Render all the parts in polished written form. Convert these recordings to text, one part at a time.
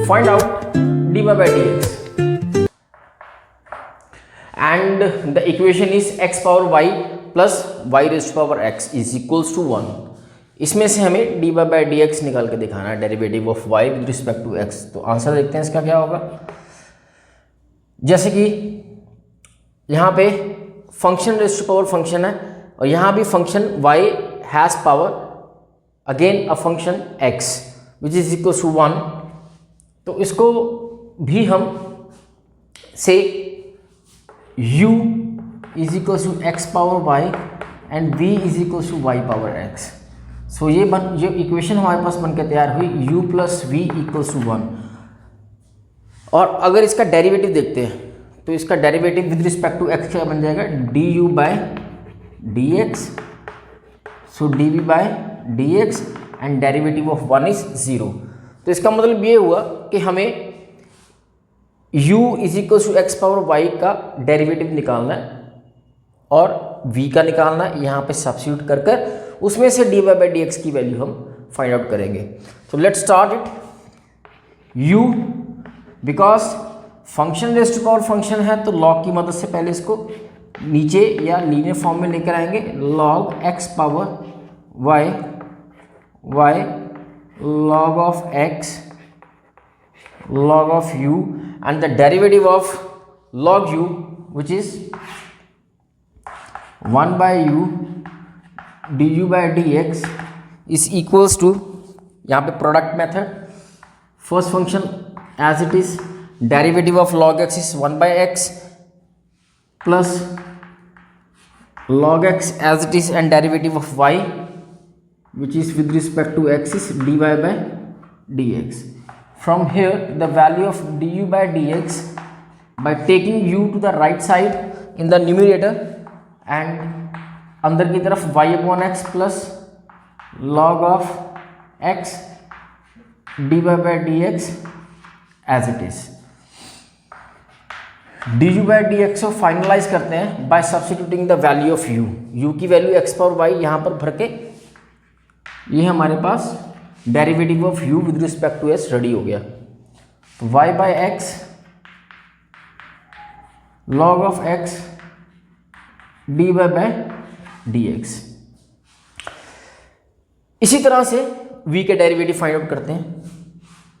find out dy by dx and the equation is x power y plus y raised to power x is equals to 1। इसमें से हमें dy by dx निकाल के दिखाना है, derivative of y with respect to x। तो answer देखते हैं इसका क्या होगा। जैसे कि यहाँ पे function raise to power function है और यहाँ भी function y has power again a function x which is equal to 1। तो इसको भी हम से u is equal to x power y and v is equal to y power x। So ये इक्वेशन हमारे पास बनकर तैयार हुई u plus V equals to 1। और अगर इसका डेरिवेटिव देखते हैं तो इसका derivative with respect to x क्या बन जाएगा, du by dx। So dv by dx and derivative of 1 is 0। तो इसका मतलब ये हुआ कि हमें u is equal to X power y का डेरिवेटिव निकालना है और v का निकालना है, यहाँ पे सब्स्टिट्यूट कर कर उसमें से dy बाई dx की वैल्यू हम फाइंड आउट करेंगे। तो let's start it. u because function raise to power function है तो लॉग की मदद से पहले इसको नीचे या लीनियर फॉर्म में लेकर आएंगे। Log x power y log of x log of u and the derivative of log u which is 1 by u du by dx is equals to, यहाँ पे product method, first function as it is derivative of log x is 1 by x plus log x as it is and derivative of y which is with respect to x is dy by dx. From here the value of du by dx by taking u to the right side in the numerator and अंदर की तरफ y upon x plus log of x dy by dx as it is। du by dx को finalise करते हैं by substituting the value of u। u की वैल्यू x power y यहाँ पर भर के ये हमारे पास derivative of u with respect to s ready हो गया। तो y by x log of x dy bye dx। इसी तरह से v के डेरिवेटिव फाइंड आउट करते हैं।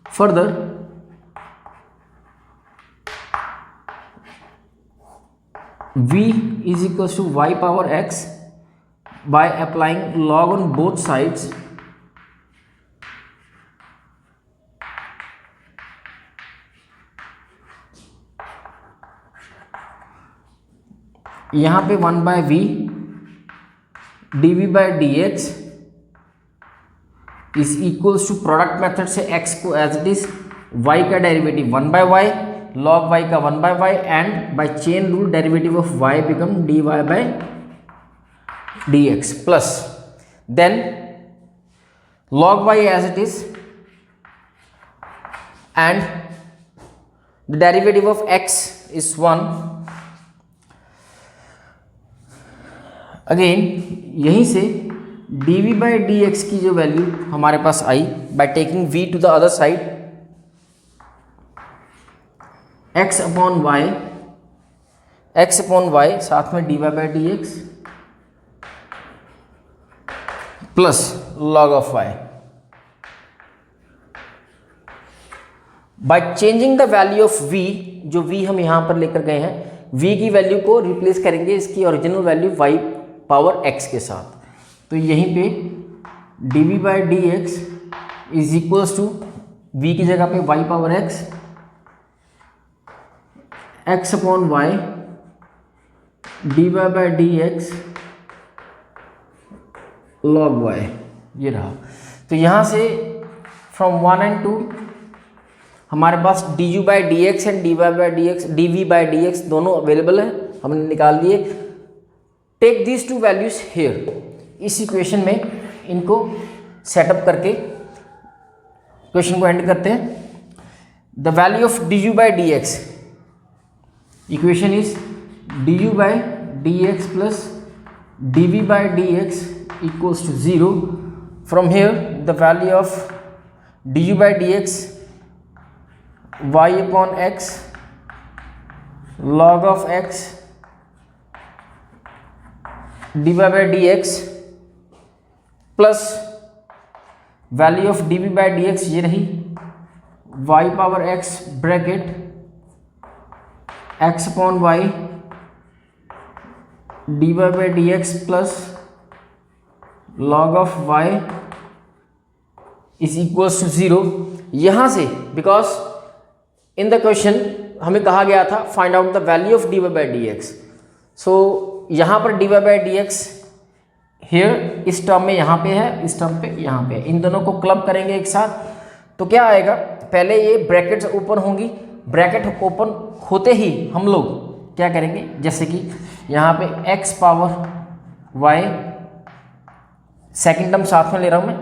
Further v is equal to y power x by applying log on both sides यहाँ पे 1 by v dv by dx is equals to product method से x को एज इट इज y का derivative 1 by y log y का 1 by y and by chain rule derivative of y become dy by dx plus then log y as it is and the derivative of x is 1। Again यहीं से dv by dx की जो वैल्यू हमारे पास आई by taking v to the other side x upon y साथ में dy by dx plus log of y। By changing the value of v, जो v हम यहां पर लेकर गए हैं, v की वैल्यू को रिप्लेस करेंगे इसकी original value y power x के साथ। तो यहीं पे dv by dx is equals to v की जगह पे y power x upon y dy by dx log y, ये रहा। तो यहाँ से फ्रॉम 1 and 2 हमारे पास du by dx and dv by dx दोनों अवेलेबल है, हमने निकाल दिए। Take this two values here, इस इक्वेशन में इनको सेटअप करके क्वेश्चन को एंड करते हैं। The value of du by dx, equation is du by dx plus dv by dx equals to 0. From here the value of du by dx y upon x log of x d y by d x plus value of d v by d x ये रही y power x bracket x upon y d y by d x plus log of y is equals to 0। यहाँ से because in the question हमें कहा गया था find out the value of d y by d x. So यहाँ पर d y by d x here इस term में यहाँ पे है, इस टर्म पे यहाँ पे, इन दोनों को क्लब करेंगे एक साथ तो क्या आएगा, पहले ये ब्रैकेट्स ओपन होंगी, ब्रैकेट ओपन होते ही हम लोग क्या करेंगे, जैसे कि यहाँ पे x power y, second term साथ में ले रहा हूँ मैं,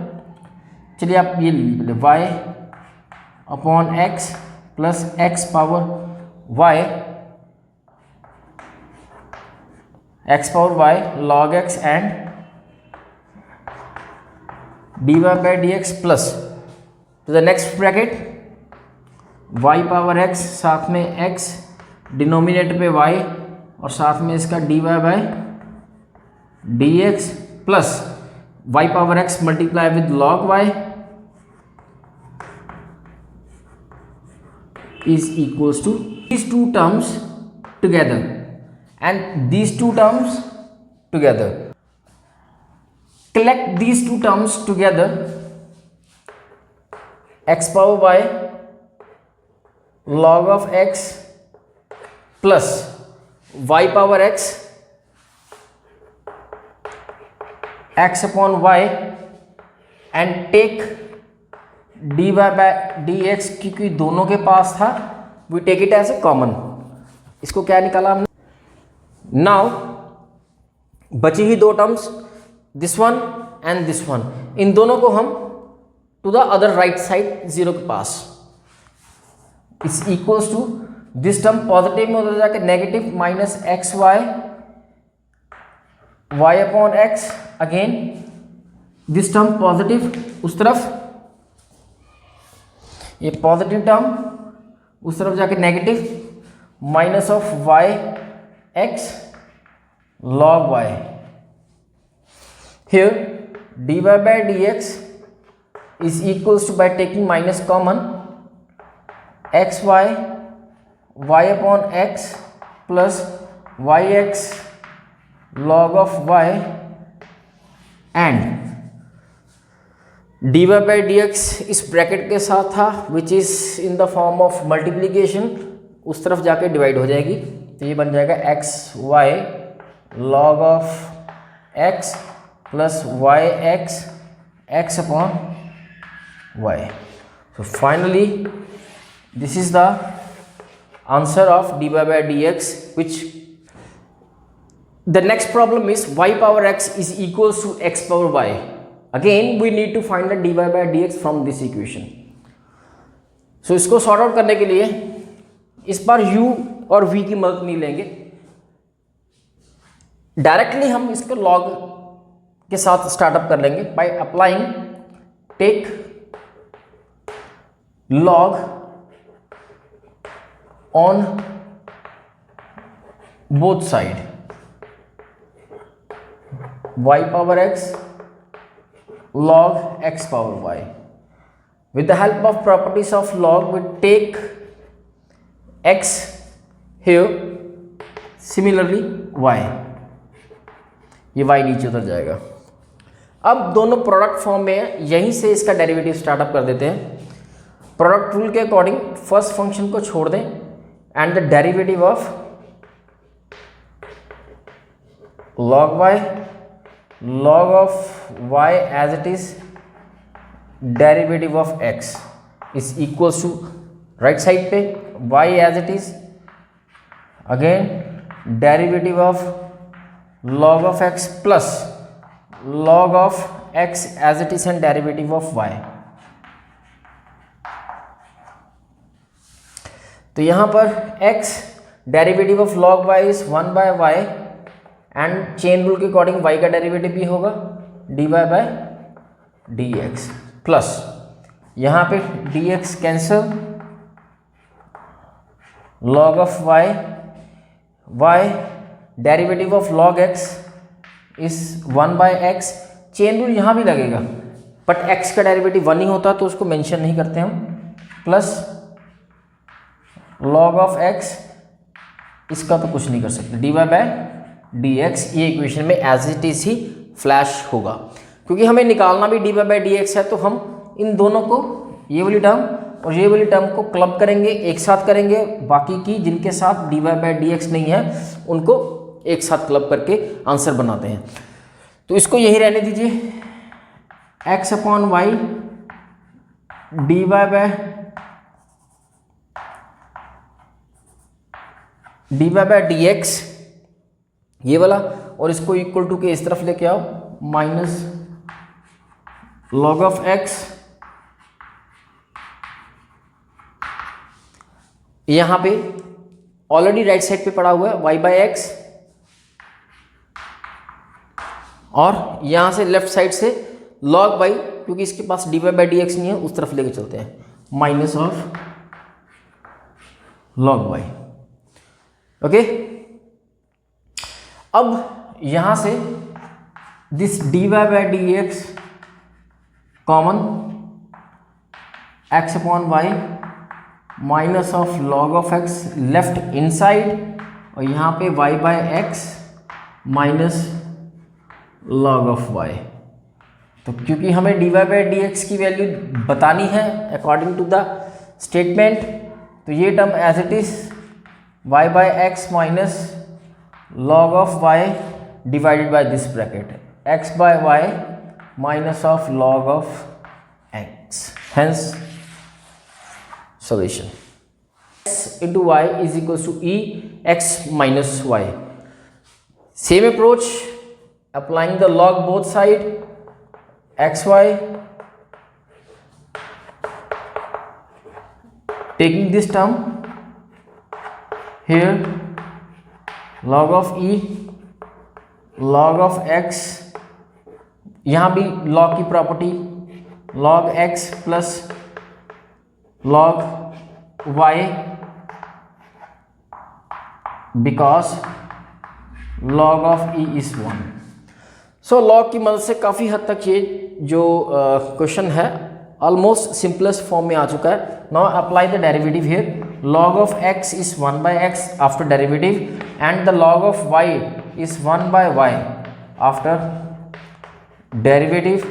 चलिए आप ये ले y upon x plus x power y, x power y log x and dy by dx plus तो the next bracket y power x साथ में x डिनोमिनेटर पे y और साथ में इसका dy bye dx plus y power x multiply with log y is equals to these two terms together and these two terms together. Collect these two terms together, x power y log of x plus y power x x upon y and take dy by dx, क्योंकि दोनों के पास था we take it as a common, इसको क्या निकाला हमने। Now बची ही दो terms this one and this one, इन दोनों को हम to the other right side zero के पास is equals to this term positive में उधर जाके negative minus x y y upon x, again this term positive उस तरफ, ये पॉजिटिव टर्म उस तरफ जाके negative minus of y x log y. Here dy by dx is equals to, by taking minus common, xy y upon x plus yx log of y and dy by dx इस bracket के साथ था which is in the form of multiplication, उस तरफ जाके divide हो जाएगी तो ये बन जाएगा x y log of x plus yx x upon y. So finally this is the answer of dy by dx, which the next problem is y power x is equals to x power y. Again we need to find the dy by dx from this equation. So इसको sort out करने के लिए इस बार u और v की मदद नहीं लेंगे, डायरेक्टली हम इसको लॉग के साथ स्टार्टअप कर लेंगे by applying take log on both side y power x log x power y. With the help of properties of log we take x here, similarly y, ये y नीचे उतर जाएगा। अब दोनों प्रोडक्ट फॉर्म में है, यहीं से इसका डेरिवेटिव स्टार्टअप कर देते हैं। प्रोडक्ट रूल के अकॉर्डिंग फर्स्ट फंक्शन को छोड़ दें and the derivative of log y log of y as it is derivative of x is equals to right side पे y as it is, again derivative of log of x plus log of x as it is and derivative of y. तो यहाँ पर x derivative of log y is 1 by y and chain rule के according y का derivative भी होगा dy by dx plus यहाँ पे dx cancel log of y derivative of log x is 1/x। Chain rule यहाँ भी लगेगा, but x का डेरिवेटिव 1 ही होता तो उसको मेंशन नहीं करते हम। प्लस log of x, इसका तो कुछ नहीं कर सकते, dy/dx। ये इक्वेशन में एज इट इज ही फ्लैश होगा, क्योंकि हमें निकालना भी dy/dx है, तो हम इन दोनों को, ये वाली टर्म और ये वाली टर्म को क्लब करेंगे, एक साथ करेंगे। बाकी की जिनके साथ dy/dx नहीं है उनको एक साथ क्लब करके आंसर बनाते हैं। तो इसको यही रहने दीजिए, x/y dy/dx ये वाला, और इसको इक्वल टू के इस तरफ लेके आओ, माइनस log of x, यहां पे ऑलरेडी राइट साइड पे पड़ा हुआ है y/x, और यहां से लेफ्ट साइड से log y, क्योंकि इसके पास dy/dx नहीं है, उस तरफ लेके चलते हैं, minus of log y। Okay, अब यहां से this dy/dx common, x/y minus of log of x left inside, और यहाँ पे y/x minus log of y। तो क्योंकि हमें dy/dx की वैल्यू बतानी है अकॉर्डिंग टू द स्टेटमेंट, तो ये term as it is y/x minus log of y divided by this bracket x/y minus of log of x, hence solution x into y is equals to e x minus y। Same approach, applying the log both side, xy, taking this term here, log of e, log of x, यहाँ भी log की property, log x plus log y, because log of e is 1। So log की मदद से काफ़ी हद तक ये जो क्वेश्चन है ऑलमोस्ट सिंपलेस्ट फॉर्म में आ चुका है। Now apply the derivative here, log of x is 1/x after derivative and the log of y is 1/y after derivative।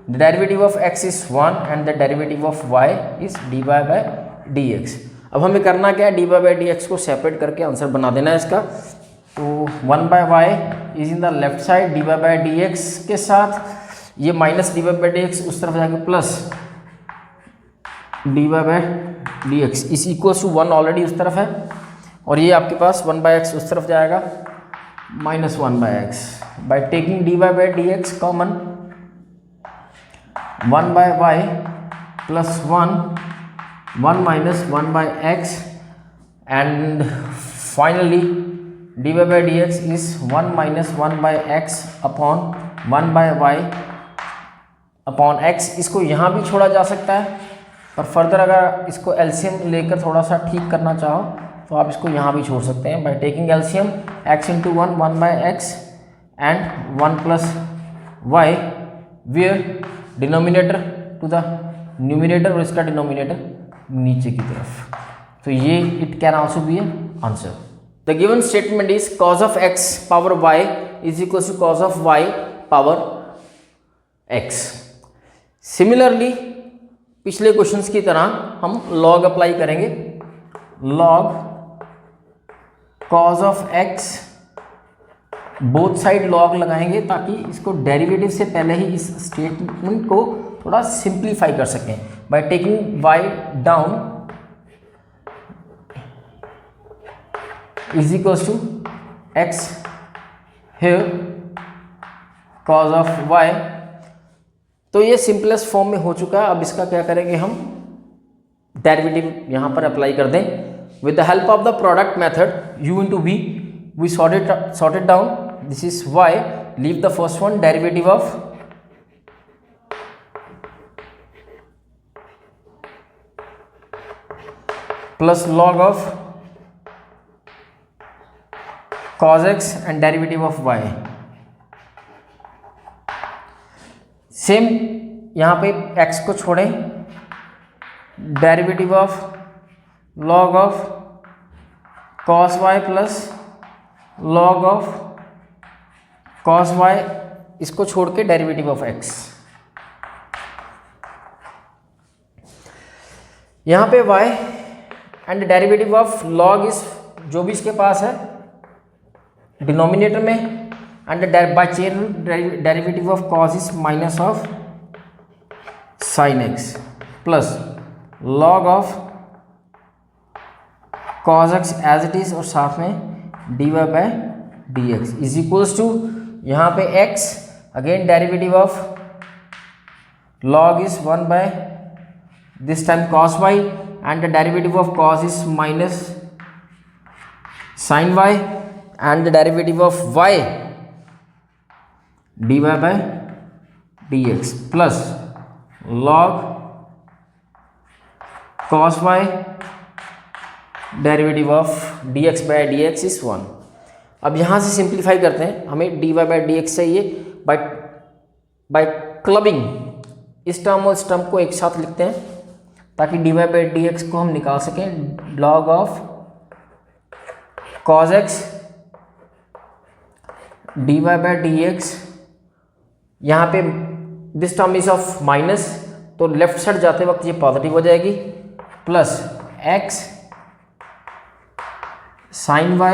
The derivative of x is 1 and the derivative of y is dy/dx। अब हमें करना क्या है, dy/dx को separate करके answer बना देना है इसका। तो 1/y is in the left side, dy/dx के साथ ये माइनस dy/dx उस तरफ जाके प्लस dy/dx इस इक्वल टू 1 ऑलरेडी उस तरफ है, और ये आपके पास 1/x उस तरफ जाएगा, minus 1/x। By taking dy/dx common, 1/y plus 1 minus 1/x, and finally dy/dx is 1 minus 1/x upon 1/y upon x। इसको यहाँ भी छोड़ा जा सकता है, पर फर्दर अगर इसको एलसीएम लेकर थोड़ा सा ठीक करना चाहो तो आप इसको यहाँ भी छोड़ सकते हैं। By taking LCM, x into 1/x and 1 plus y, where denominator to the numerator और इसका डिनोमिनेटर नीचे की तरफ। तो ये it can also be an answer. The given statement is cos of x power y is equal to cos of y power x। Similarly पिछले questions की तरह हम log अप्लाई करेंगे, log cos of x, both side log लगाएंगे ताकि इसको derivative से पहले ही इस स्टेटमेंट को थोड़ा सिंप्लीफाई कर सकें। By taking y down is equals to x here cos of y। तो ये सिंपलेस्ट फॉर्म में हो चुका है। अब इसका क्या करेंगे, हम डेरिवेटिव यहाँ पर अप्लाई कर दें। With the help of the product method u into v, we sort it down, this is y, leave the first one, derivative of plus log of cos x and derivative of y. Same यहाँ पे x को छोड़ें, derivative of log of cos y plus log of cos y, इसको छोड़ के derivative of x. यहाँ पे y and derivative of log इस जो भी इसके पास है डिनोमिनेटर में, and by chain derivative of cos is minus of sin x plus log of cos x as it is और साथ में dy bye dx is equals to यहाँ पे x again derivative of log is 1 by this time cos y and the derivative of cos is minus sin y and the derivative of y dy by dx plus log cos y derivative of dx by dx is 1. अब यहाँ से simplify करते हैं, हमें dy by dx चाहिए bye clubbing इस term और इस टर्म को एक साथ लिखते हैं ताकि dy by dx को हम निकाल सकें. log of cos x dy by dx, यहाँ पे this term is of minus तो लेफ्ट साइड जाते वक्त ये पॉजिटिव हो जाएगी, plus x sin y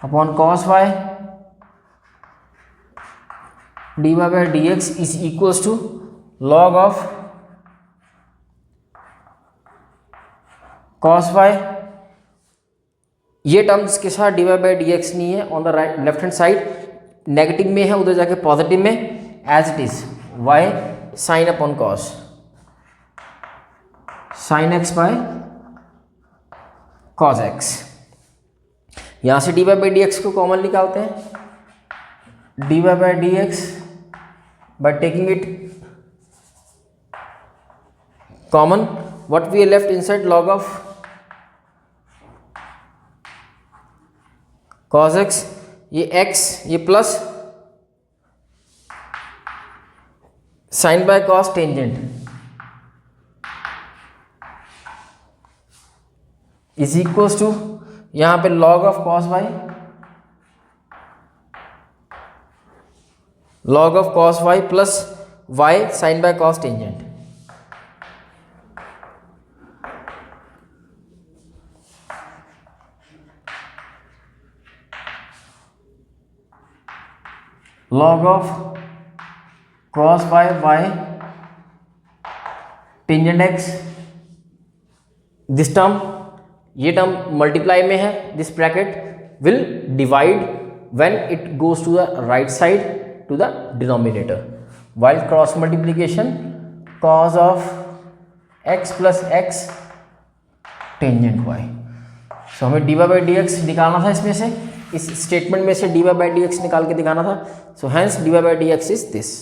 upon cos y dy by dx is equals to log of cos y. ये term जिसके साथ dy by dx नहीं है on the right left hand side negative में है, उधर जाके पॉजिटिव में as it is y sin upon cos sin x by cos x. यहाँ से dy by dx को कॉमन निकालते हैं, dy by dx by taking it common, what we left inside log of cos x, ये x ये plus sine by cos tangent is equals to यहाँ पे log of cos y, log of cos y plus y sine by cos tangent. log of cos y by tangent x, this term ये term multiply में है, this bracket will divide when it goes to the right side to the denominator, while cross multiplication cos of x plus x tangent y. So हमें dy by dx निकालना था, इसमें से इस statement में से dy by dx निकाल के दिखाना था. So hence dy by dx is this.